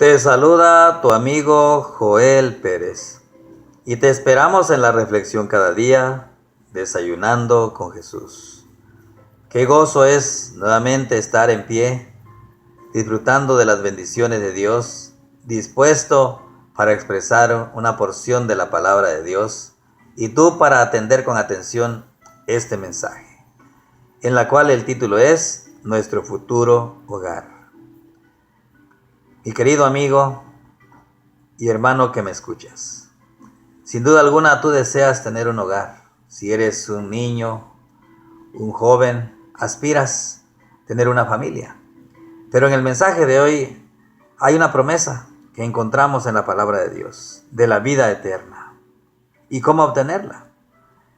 Te saluda tu amigo Joel Pérez y te esperamos en la reflexión cada día, desayunando con Jesús. Qué gozo es nuevamente estar en pie, disfrutando de las bendiciones de Dios, dispuesto para expresar una porción de la palabra de Dios y tú para atender con atención este mensaje, en la cual el título es Nuestro futuro hogar. Mi querido amigo y hermano que me escuchas, sin duda alguna tú deseas tener un hogar. Si eres un niño, un joven, aspiras a tener una familia. Pero en el mensaje de hoy hay una promesa que encontramos en la palabra de Dios, de la vida eterna. ¿Y cómo obtenerla?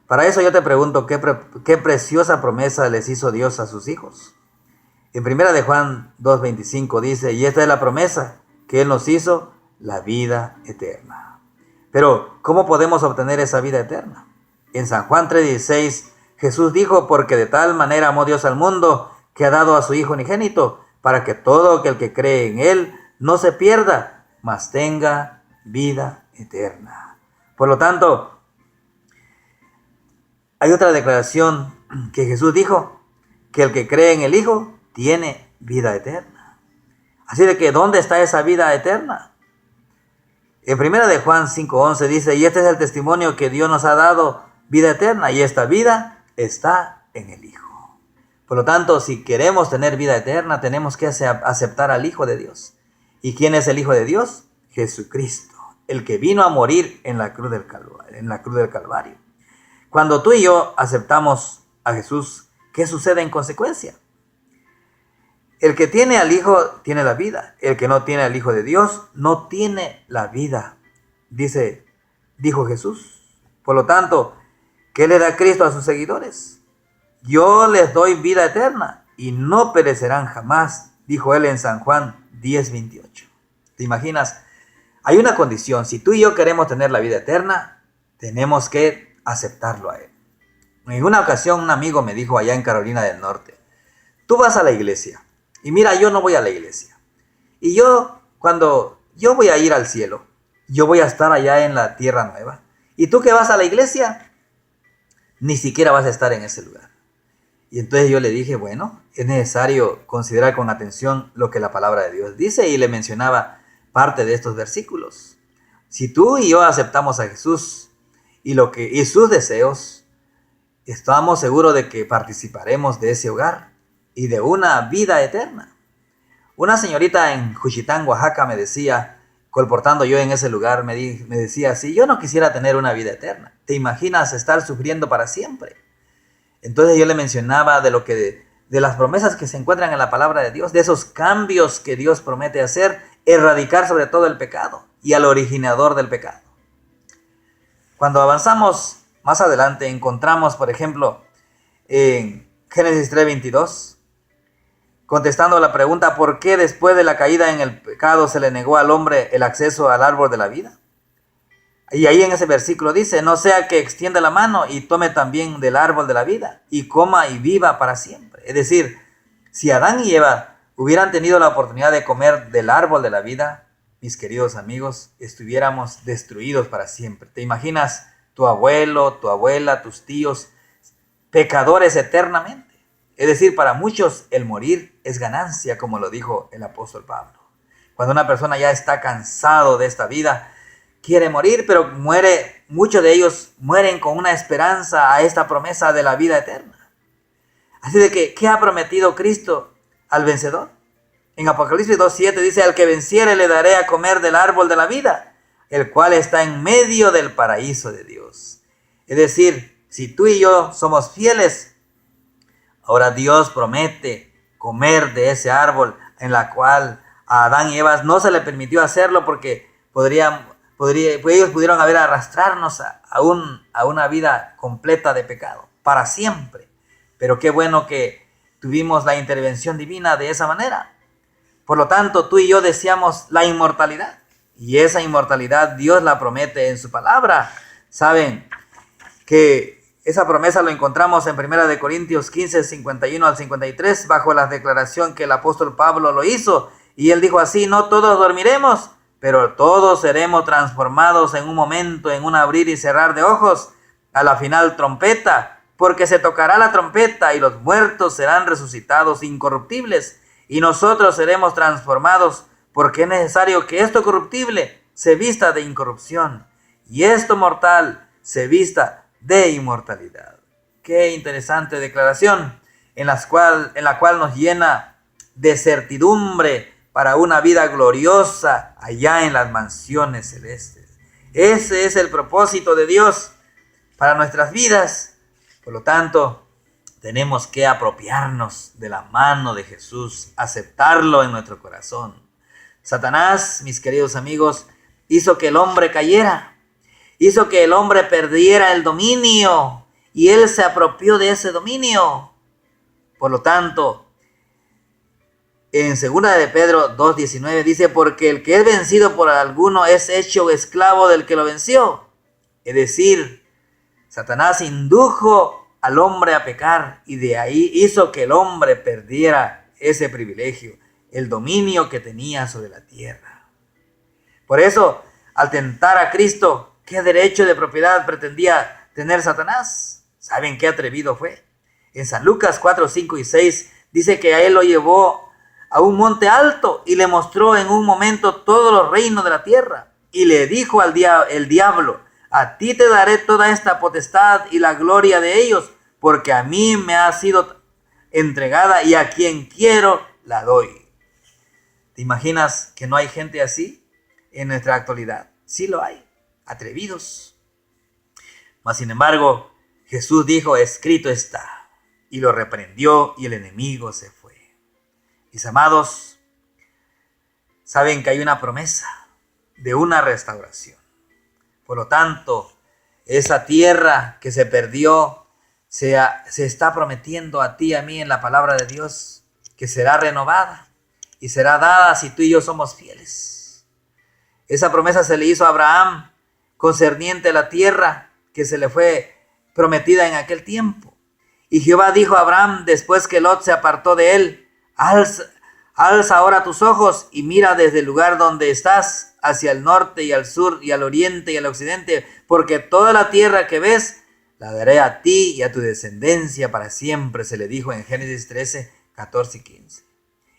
Para eso yo te pregunto, ¿qué preciosa promesa les hizo Dios a sus hijos? En 1 de Juan 2:25 dice, y esta es la promesa que Él nos hizo, la vida eterna. Pero, ¿cómo podemos obtener esa vida eterna? En San Juan 3:16, Jesús dijo, porque de tal manera amó Dios al mundo, que ha dado a su Hijo unigénito, para que todo aquel que cree en Él no se pierda, mas tenga vida eterna. Por lo tanto, hay otra declaración que Jesús dijo, que el que cree en el Hijo tiene vida eterna. Así de que, ¿dónde está esa vida eterna? En 1 de Juan 5:11 dice, y este es el testimonio que Dios nos ha dado, vida eterna, y esta vida está en el Hijo. Por lo tanto, si queremos tener vida eterna, tenemos que aceptar al Hijo de Dios. ¿Y quién es el Hijo de Dios? Jesucristo, el que vino a morir en la cruz del Calvario. Cuando tú y yo aceptamos a Jesús, ¿qué sucede en consecuencia? El que tiene al Hijo tiene la vida. El que no tiene al Hijo de Dios no tiene la vida, dijo Jesús. Por lo tanto, ¿qué le da Cristo a sus seguidores? Yo les doy vida eterna y no perecerán jamás, dijo Él en San Juan 10:28. ¿Te imaginas? Hay una condición. Si tú y yo queremos tener la vida eterna, tenemos que aceptarlo a Él. En una ocasión un amigo me dijo allá en Carolina del Norte, tú vas a la iglesia. Y mira, yo no voy a la iglesia. Y cuando yo voy a ir al cielo, yo voy a estar allá en la tierra nueva. Y tú que vas a la iglesia, ni siquiera vas a estar en ese lugar. Y entonces yo le dije, bueno, es necesario considerar con atención lo que la palabra de Dios dice. Y le mencionaba parte de estos versículos. Si tú y yo aceptamos a Jesús y sus deseos, estamos seguros de que participaremos de ese hogar y de una vida eterna. Una señorita en Juchitán, Oaxaca, me decía, colportando yo en ese lugar, me decía, si yo no quisiera tener una vida eterna, ¿te imaginas estar sufriendo para siempre? Entonces yo le mencionaba de las promesas que se encuentran en la palabra de Dios, de esos cambios que Dios promete hacer, erradicar sobre todo el pecado y al originador del pecado. Cuando avanzamos más adelante, encontramos, por ejemplo, en Génesis 3:22, contestando la pregunta, ¿por qué después de la caída en el pecado se le negó al hombre el acceso al árbol de la vida? Y ahí en ese versículo dice, no sea que extienda la mano y tome también del árbol de la vida y coma y viva para siempre. Es decir, si Adán y Eva hubieran tenido la oportunidad de comer del árbol de la vida, mis queridos amigos, estuviéramos destruidos para siempre. ¿Te imaginas tu abuelo, tu abuela, tus tíos, pecadores eternamente? Es decir, para muchos el morir es ganancia, como lo dijo el apóstol Pablo. Cuando una persona ya está cansado de esta vida, quiere morir, pero muchos de ellos mueren con una esperanza a esta promesa de la vida eterna. Así de que, ¿qué ha prometido Cristo al vencedor? En Apocalipsis 2:7 dice, al que venciere le daré a comer del árbol de la vida, el cual está en medio del paraíso de Dios. Es decir, si tú y yo somos fieles, ahora Dios promete comer de ese árbol en la cual a Adán y Eva no se le permitió hacerlo porque ellos pudieron arrastrarnos a una vida completa de pecado, para siempre. Pero qué bueno que tuvimos la intervención divina de esa manera. Por lo tanto, tú y yo deseamos la inmortalidad. Y esa inmortalidad Dios la promete en su palabra. Saben que esa promesa lo encontramos en 1 de Corintios 15, 51 al 53, bajo la declaración que el apóstol Pablo lo hizo Y él dijo así: no todos dormiremos, pero todos seremos transformados en un momento, en un abrir y cerrar de ojos, a la final trompeta, porque se tocará la trompeta y los muertos serán resucitados incorruptibles, y nosotros seremos transformados, porque es necesario que esto corruptible se vista de incorrupción, y esto mortal se vista de inmortalidad. Qué interesante declaración, en la cual nos llena de certidumbre para una vida gloriosa allá en las mansiones celestes. Ese es el propósito de Dios para nuestras vidas. Por lo tanto, tenemos que apropiarnos de la mano de Jesús, aceptarlo en nuestro corazón. Satanás, mis queridos amigos, hizo que el hombre cayera, hizo que el hombre perdiera el dominio, y él se apropió de ese dominio. Por lo tanto, en 2 de Pedro 2:19 dice: porque el que es vencido por alguno es hecho esclavo del que lo venció. Es decir, Satanás indujo al hombre a pecar, y de ahí hizo que el hombre perdiera ese privilegio, el dominio que tenía sobre la tierra. Por eso, al tentar a Cristo, ¿qué derecho de propiedad pretendía tener Satanás? ¿Saben qué atrevido fue? En San Lucas 4, 5 y 6 dice que a él lo llevó a un monte alto y le mostró en un momento todos los reinos de la tierra. Y le dijo el diablo: a ti te daré toda esta potestad y la gloria de ellos, porque a mí me ha sido entregada y a quien quiero la doy. ¿Te imaginas que no hay gente así en nuestra actualidad? Sí lo hay, atrevidos. Mas sin embargo, Jesús dijo: escrito está, y lo reprendió, y el enemigo se fue. Mis amados, saben que hay una promesa de una restauración. Por lo tanto, esa tierra que se perdió se está prometiendo a ti y a mí en la palabra de Dios, que será renovada y será dada si tú y yo somos fieles. Esa promesa se le hizo a Abraham concerniente a la tierra que se le fue prometida en aquel tiempo. Y Jehová dijo a Abraham, después que Lot se apartó de él: alza ahora tus ojos y mira desde el lugar donde estás hacia el norte y al sur y al oriente y al occidente, porque toda la tierra que ves la daré a ti y a tu descendencia para siempre, se le dijo en Génesis 13, 14 y 15.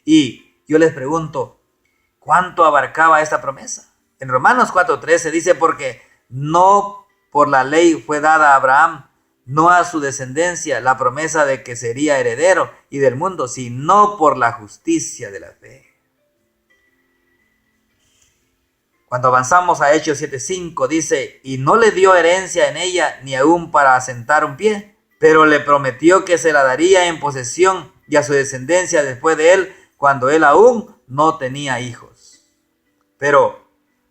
Y yo les pregunto, ¿cuánto abarcaba esta promesa? En Romanos 4:13 dice: porque no por la ley fue dada a Abraham, no a su descendencia, la promesa de que sería heredero y del mundo, sino por la justicia de la fe. Cuando avanzamos a Hechos 7:5 dice: y no le dio herencia en ella, ni aún para asentar un pie, pero le prometió que se la daría en posesión y a su descendencia después de él, cuando él aún no tenía hijos. Pero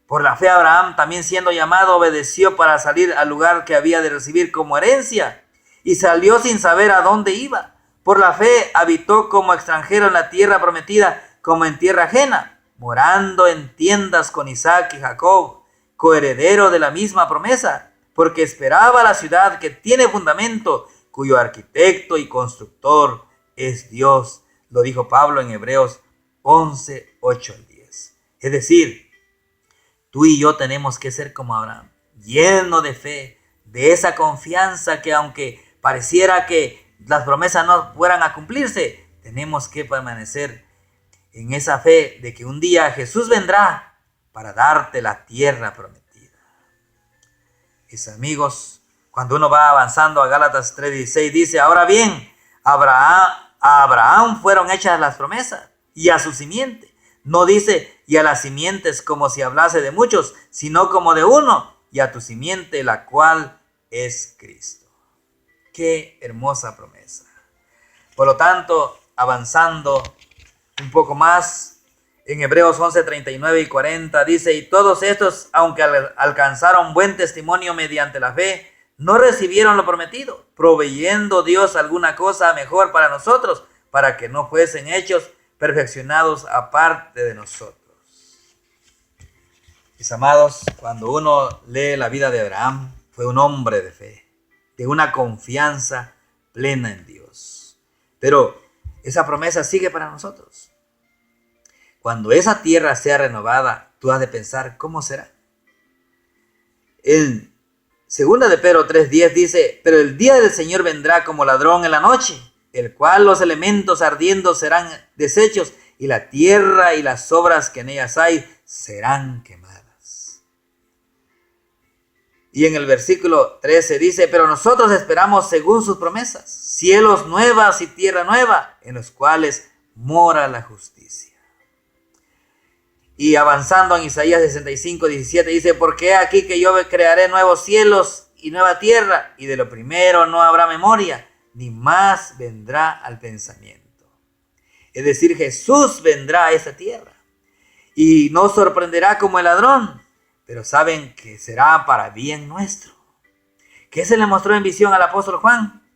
por la fe Abraham, también siendo llamado, obedeció para salir al lugar que había de recibir como herencia, y salió sin saber a dónde iba. Por la fe habitó como extranjero en la tierra prometida, como en tierra ajena, morando en tiendas con Isaac y Jacob, coheredero de la misma promesa, porque esperaba la ciudad que tiene fundamento, cuyo arquitecto y constructor es Dios. Lo dijo Pablo en Hebreos 11, 8 al 10. Es decir, tú y yo tenemos que ser como Abraham, lleno de fe, de esa confianza que aunque pareciera que las promesas no fueran a cumplirse, tenemos que permanecer en esa fe de que un día Jesús vendrá para darte la tierra prometida. Mis amigos, cuando uno va avanzando a Gálatas 3:16 dice: ahora bien, a Abraham fueron hechas las promesas y a su simiente. No dice y a las simientes como si hablase de muchos, sino como de uno, y a tu simiente, la cual es Cristo. Qué hermosa promesa. Por lo tanto, avanzando un poco más, en Hebreos 11, 39 y 40 dice: y todos estos, aunque alcanzaron buen testimonio mediante la fe, no recibieron lo prometido, proveyendo Dios alguna cosa mejor para nosotros, para que no fuesen hechos perfeccionados aparte de nosotros. Mis amados, cuando uno lee la vida de Abraham, fue un hombre de fe, de una confianza plena en Dios. Pero esa promesa sigue para nosotros. Cuando esa tierra sea renovada, tú has de pensar, ¿cómo será? En 2 de Pedro 3:10 dice, pero el día del Señor vendrá como ladrón en la noche, el cual los elementos ardiendo serán deshechos, y la tierra y las obras que en ellas hay serán quemadas. Y en el versículo 13 dice, pero nosotros esperamos según sus promesas, cielos nuevas y tierra nueva, en los cuales mora la justicia. Y avanzando en Isaías 65:17 dice, porque aquí que yo crearé nuevos cielos y nueva tierra, y de lo primero no habrá memoria, ni más vendrá al pensamiento. Es decir, Jesús vendrá a esta tierra y nos sorprenderá como el ladrón, pero saben que será para bien nuestro. ¿Qué se le mostró en visión al apóstol Juan?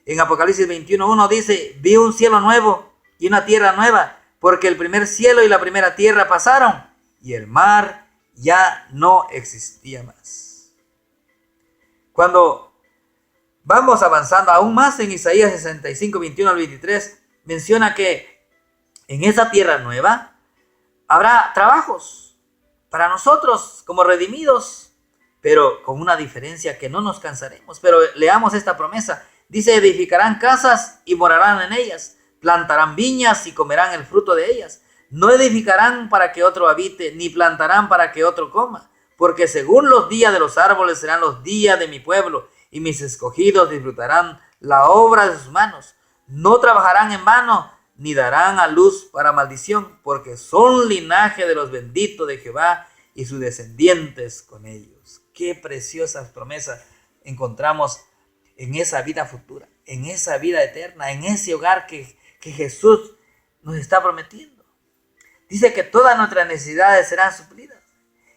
En Apocalipsis 21:1 dice, vi un cielo nuevo y una tierra nueva, porque el primer cielo y la primera tierra pasaron, y el mar ya no existía más. Cuando vamos avanzando aún más en Isaías 65:21-23, menciona que en esa tierra nueva habrá trabajos para nosotros como redimidos, pero con una diferencia que no nos cansaremos. Pero leamos esta promesa. Dice, edificarán casas y morarán en ellas, plantarán viñas y comerán el fruto de ellas. No edificarán para que otro habite, ni plantarán para que otro coma, porque según los días de los árboles serán los días de mi pueblo, y mis escogidos disfrutarán la obra de sus manos. No trabajarán en vano, ni darán a luz para maldición, porque son linaje de los benditos de Jehová y sus descendientes con ellos. Qué preciosas promesas encontramos en esa vida futura, en esa vida eterna, en ese hogar que Jesús nos está prometiendo. Dice que todas nuestras necesidades serán suplidas.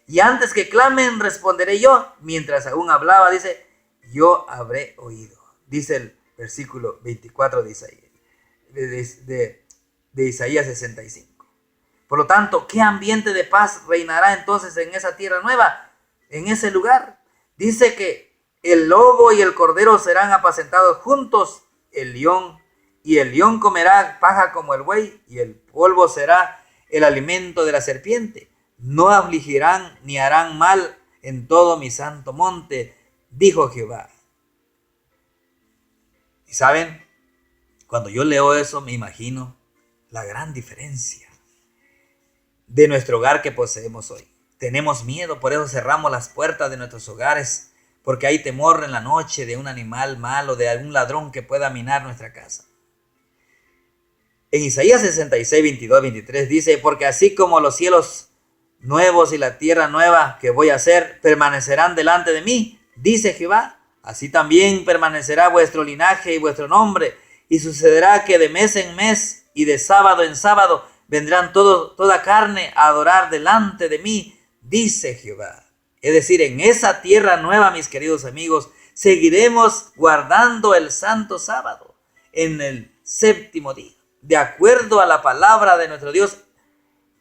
Y antes que clamen, responderé yo. Mientras aún hablaba, dice, yo habré oído. Dice el versículo 24 de Isaías. De Isaías 65. Por lo tanto, ¿qué ambiente de paz reinará entonces en esa tierra nueva? En ese lugar. Dice que el lobo y el cordero serán apacentados juntos, el león comerá paja como el buey, y el polvo será el alimento de la serpiente. No afligirán ni harán mal en todo mi santo monte, dijo Jehová. ¿Y saben? Cuando yo leo eso, me imagino la gran diferencia de nuestro hogar que poseemos hoy. Tenemos miedo, por eso cerramos las puertas de nuestros hogares, porque hay temor en la noche de un animal malo, de algún ladrón que pueda minar nuestra casa. En Isaías 66:22-23 dice, porque así como los cielos nuevos y la tierra nueva que voy a hacer permanecerán delante de mí, dice Jehová, así también permanecerá vuestro linaje y vuestro nombre. Y sucederá que de mes en mes y de sábado en sábado vendrán toda carne a adorar delante de mí, dice Jehová. Es decir, en esa tierra nueva, mis queridos amigos, seguiremos guardando el santo sábado en el séptimo día, de acuerdo a la palabra de nuestro Dios.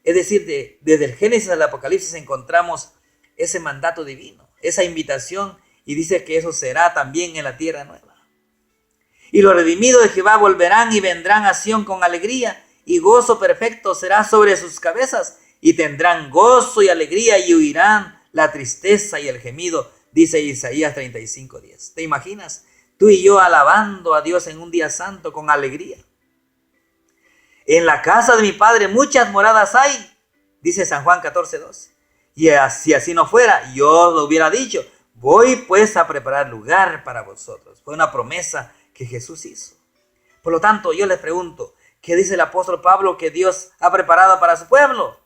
Es decir, desde el Génesis al Apocalipsis encontramos ese mandato divino, esa invitación, y dice que eso será también en la tierra nueva. Y los redimidos de Jehová volverán y vendrán a Sión con alegría, y gozo perfecto será sobre sus cabezas, y tendrán gozo y alegría, y huirán la tristeza y el gemido, dice Isaías 35:10. ¿Te imaginas? Tú y yo alabando a Dios en un día santo con alegría. En la casa de mi Padre muchas moradas hay, dice San Juan 14:12. Y si así no fuera, yo lo hubiera dicho, voy pues a preparar lugar para vosotros. Fue una promesa que Jesús hizo. Por lo tanto, yo les pregunto, ¿qué dice el apóstol Pablo que Dios ha preparado para su pueblo?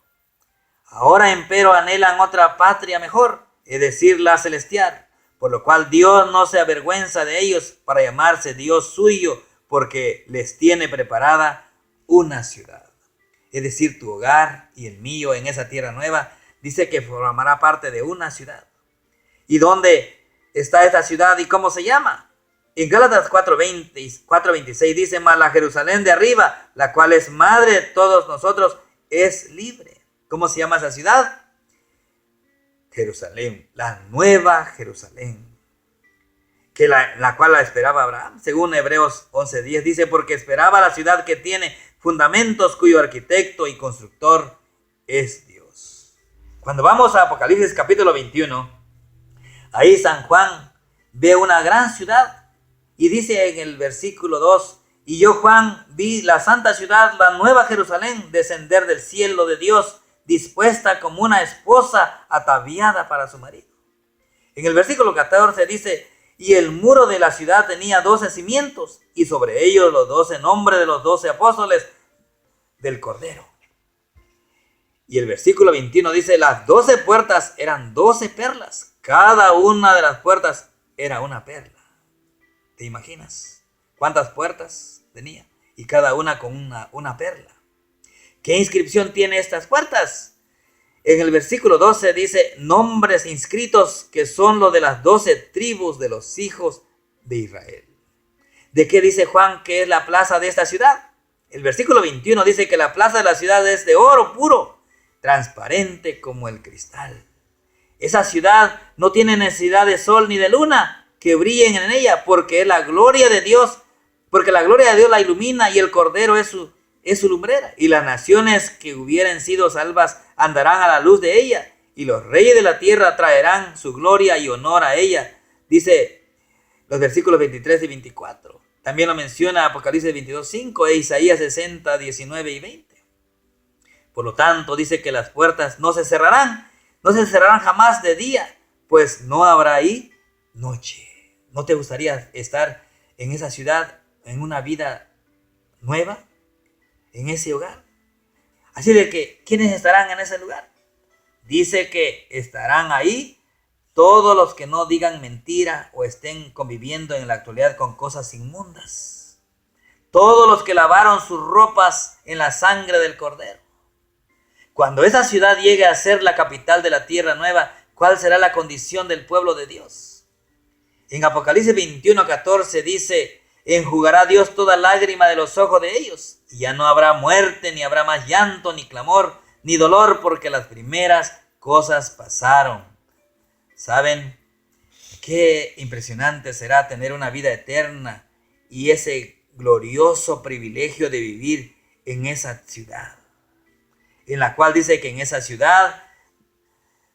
Ahora empero anhelan otra patria mejor, es decir, la celestial, por lo cual Dios no se avergüenza de ellos para llamarse Dios suyo, porque les tiene preparada una ciudad. Es decir, tu hogar y el mío en esa tierra nueva, dice que formará parte de una ciudad. ¿Y dónde está esta ciudad y cómo se llama? En Gálatas 4:26 dice, mas la Jerusalén de arriba, la cual es madre de todos nosotros, es libre. ¿Cómo se llama esa ciudad? Jerusalén, la nueva Jerusalén, que la cual la esperaba Abraham. Según Hebreos 11:10 dice, porque esperaba la ciudad que tiene fundamentos, cuyo arquitecto y constructor es Dios. Cuando vamos a Apocalipsis capítulo 21, ahí San Juan ve una gran ciudad y dice en el versículo 2, y yo Juan vi la santa ciudad, la nueva Jerusalén, descender del cielo de Dios, dispuesta como una esposa ataviada para su marido. En el versículo 14 dice, y el muro de la ciudad tenía 12 cimientos, y sobre ellos los 12 nombres de los 12 apóstoles del Cordero. Y el versículo 21 dice, las 12 puertas eran 12 perlas, cada una de las puertas era una perla. ¿Te imaginas cuántas puertas tenía? Y cada una con una perla. ¿Qué inscripción tiene estas puertas? En el versículo 12 dice, nombres inscritos que son los de las 12 tribus de los hijos de Israel. ¿De qué dice Juan que es la plaza de esta ciudad? El versículo 21 dice que la plaza de la ciudad es de oro puro, transparente como el cristal. Esa ciudad no tiene necesidad de sol ni de luna que brillen en ella, porque la gloria de Dios la ilumina y el Cordero es su lumbrera. Y las naciones que hubieren sido salvas andarán a la luz de ella, y los reyes de la tierra traerán su gloria y honor a ella. Dice los versículos 23 y 24. También lo menciona Apocalipsis 22:5 e Isaías 60, 19 y 20. Por lo tanto, dice que las puertas no se cerrarán jamás de día, pues no habrá ahí noche. ¿No te gustaría estar en esa ciudad, en una vida nueva, en ese hogar? Así de que, ¿quiénes estarán en ese lugar? Dice que estarán ahí todos los que no digan mentira o estén conviviendo en la actualidad con cosas inmundas. Todos los que lavaron sus ropas en la sangre del Cordero. Cuando esa ciudad llegue a ser la capital de la tierra nueva, ¿cuál será la condición del pueblo de Dios? En Apocalipsis 21:14 dice, enjugará Dios toda lágrima de los ojos de ellos, y ya no habrá muerte, ni habrá más llanto, ni clamor, ni dolor, porque las primeras cosas pasaron. ¿Saben qué impresionante será tener una vida eterna y ese glorioso privilegio de vivir en esa ciudad? En la cual dice que en esa ciudad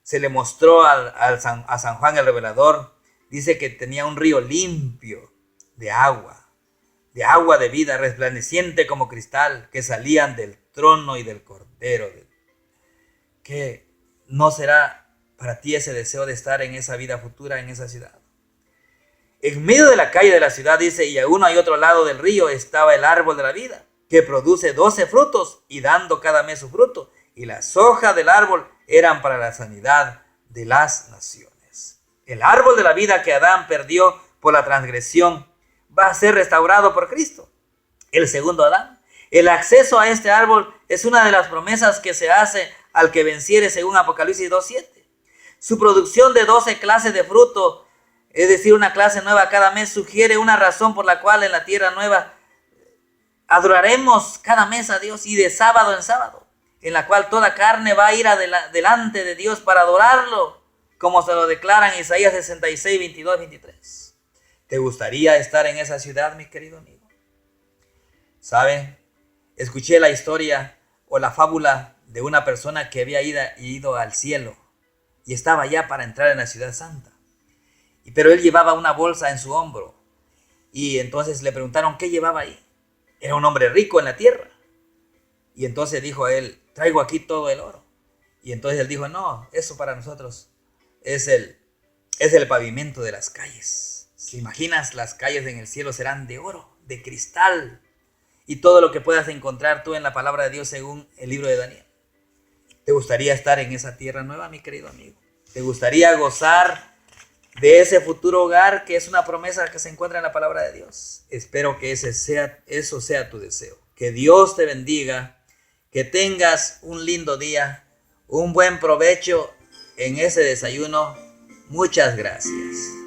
se le mostró a San Juan el Revelador, dice que tenía un río limpio de agua de vida, resplandeciente como cristal, que salían del trono y del Cordero. ¿Qué no será para ti ese deseo de estar en esa vida futura, en esa ciudad? En medio de la calle de la ciudad, dice, y a uno y otro lado del río estaba el árbol de la vida, que produce 12 frutos, y dando cada mes su fruto, y las hojas del árbol eran para la sanidad de las naciones. El árbol de la vida que Adán perdió por la transgresión va a ser restaurado por Cristo, el segundo Adán. El acceso a este árbol es una de las promesas que se hace al que venciere, según Apocalipsis 2:7. Su producción de 12 clases de fruto, es decir, una clase nueva cada mes, sugiere una razón por la cual en la tierra nueva adoraremos cada mes a Dios, y de sábado en sábado, en la cual toda carne va a ir delante de Dios para adorarlo, como se lo declara en Isaías 66, 22, 23. ¿Te gustaría estar en esa ciudad, mi querido amigo? ¿Saben? Escuché la historia o la fábula de una persona que había ido al cielo y estaba ya para entrar en la ciudad santa. Pero él llevaba una bolsa en su hombro, y entonces le preguntaron qué llevaba ahí. Era un hombre rico en la tierra. Y entonces dijo a él, traigo aquí todo el oro. Y entonces él dijo, no, eso para nosotros es el pavimento de las calles. ¿Te imaginas? Las calles en el cielo serán de oro, de cristal, y todo lo que puedas encontrar tú en la palabra de Dios según el libro de Daniel. ¿Te gustaría estar en esa tierra nueva, mi querido amigo? ¿Te gustaría gozar de ese futuro hogar que es una promesa que se encuentra en la palabra de Dios? Espero que eso sea tu deseo. Que Dios te bendiga, que tengas un lindo día, un buen provecho en ese desayuno. Muchas gracias.